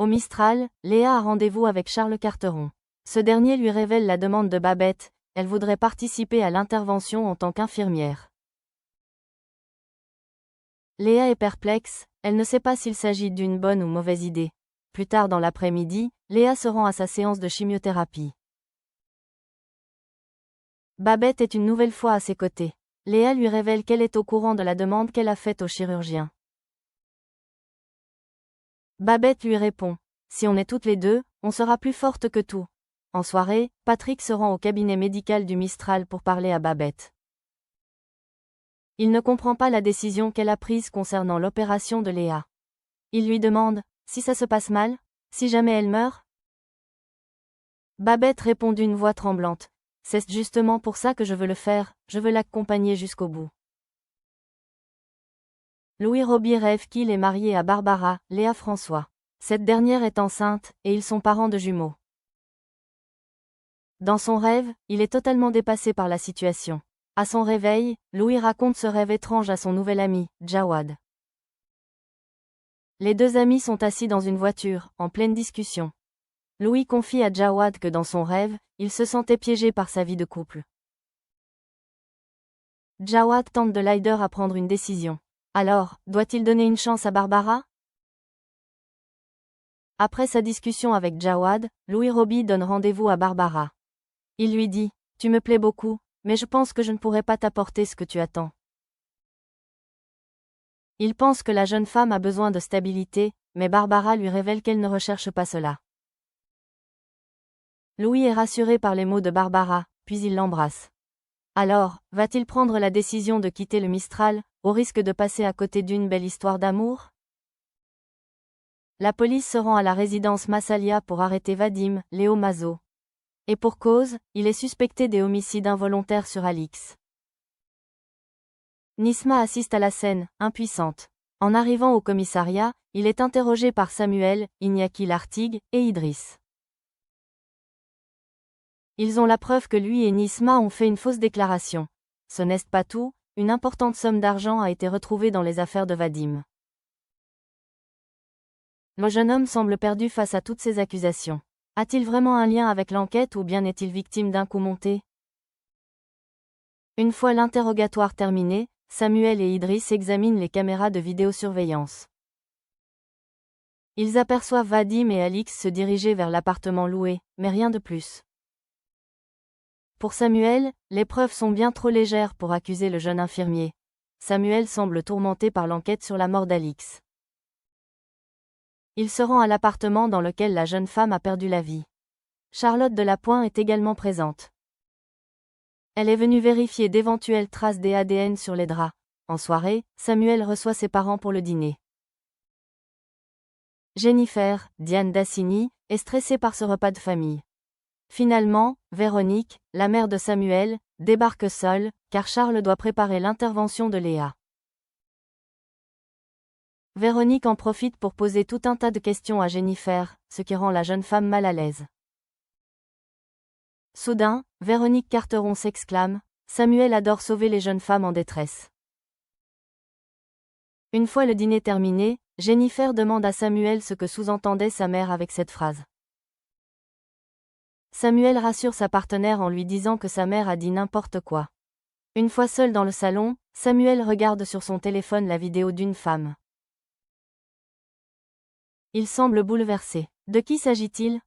Au Mistral, Léa a rendez-vous avec Charles Carteron. Ce dernier lui révèle la demande de Babette, elle voudrait participer à l'intervention en tant qu'infirmière. Léa est perplexe, elle ne sait pas s'il s'agit d'une bonne ou mauvaise idée. Plus tard dans l'après-midi, Léa se rend à sa séance de chimiothérapie. Babette est une nouvelle fois à ses côtés. Léa lui révèle qu'elle est au courant de la demande qu'elle a faite au chirurgien. Babette lui répond: si on est toutes les deux, on sera plus forte que tout. En soirée, Patrick se rend au cabinet médical du Mistral pour parler à Babette. Il ne comprend pas la décision qu'elle a prise concernant l'opération de Léa. Il lui demande: si ça se passe mal? Si jamais elle meurt? Babette répond d'une voix tremblante: c'est justement pour ça que je veux le faire, je veux l'accompagner jusqu'au bout. Louis Roby rêve qu'il est marié à Barbara, Léa François. Cette dernière est enceinte, et ils sont parents de jumeaux. Dans son rêve, il est totalement dépassé par la situation. À son réveil, Louis raconte ce rêve étrange à son nouvel ami, Jawad. Les deux amis sont assis dans une voiture, en pleine discussion. Louis confie à Jawad que dans son rêve, il se sentait piégé par sa vie de couple. Jawad tente de l'aider à prendre une décision. Alors, doit-il donner une chance à Barbara? Après sa discussion avec Jawad, Louis Roby donne rendez-vous à Barbara. Il lui dit: tu me plais beaucoup, mais je pense que je ne pourrai pas t'apporter ce que tu attends. Il pense que la jeune femme a besoin de stabilité, mais Barbara lui révèle qu'elle ne recherche pas cela. Louis est rassuré par les mots de Barbara, puis il l'embrasse. Alors, va-t-il prendre la décision de quitter le Mistral, au risque de passer à côté d'une belle histoire d'amour? La police se rend à la résidence Massalia pour arrêter Vadim, Léo Mazo. Et pour cause, il est suspecté des homicides involontaires sur Alix. Nisma assiste à la scène, impuissante. En arrivant au commissariat, il est interrogé par Samuel, Iñaki Lartigue, et Idriss. Ils ont la preuve que lui et Nisma ont fait une fausse déclaration. Ce n'est pas tout, une importante somme d'argent a été retrouvée dans les affaires de Vadim. Le jeune homme semble perdu face à toutes ces accusations. A-t-il vraiment un lien avec l'enquête ou bien est-il victime d'un coup monté? Une fois l'interrogatoire terminé, Samuel et Idriss examinent les caméras de vidéosurveillance. Ils aperçoivent Vadim et Alix se diriger vers l'appartement loué, mais rien de plus. Pour Samuel, les preuves sont bien trop légères pour accuser le jeune infirmier. Samuel semble tourmenté par l'enquête sur la mort d'Alix. Il se rend à l'appartement dans lequel la jeune femme a perdu la vie. Charlotte Delapointe est également présente. Elle est venue vérifier d'éventuelles traces des ADN sur les draps. En soirée, Samuel reçoit ses parents pour le dîner. Jennifer, Diane Dassini, est stressée par ce repas de famille. Finalement, Véronique, la mère de Samuel, débarque seule, car Charles doit préparer l'intervention de Léa. Véronique en profite pour poser tout un tas de questions à Jennifer, ce qui rend la jeune femme mal à l'aise. Soudain, Véronique Carteron s'exclame: Samuel adore sauver les jeunes femmes en détresse. Une fois le dîner terminé, Jennifer demande à Samuel ce que sous-entendait sa mère avec cette phrase. Samuel rassure sa partenaire en lui disant que sa mère a dit n'importe quoi. Une fois seul dans le salon, Samuel regarde sur son téléphone la vidéo d'une femme. Il semble bouleversé. De qui s'agit-il?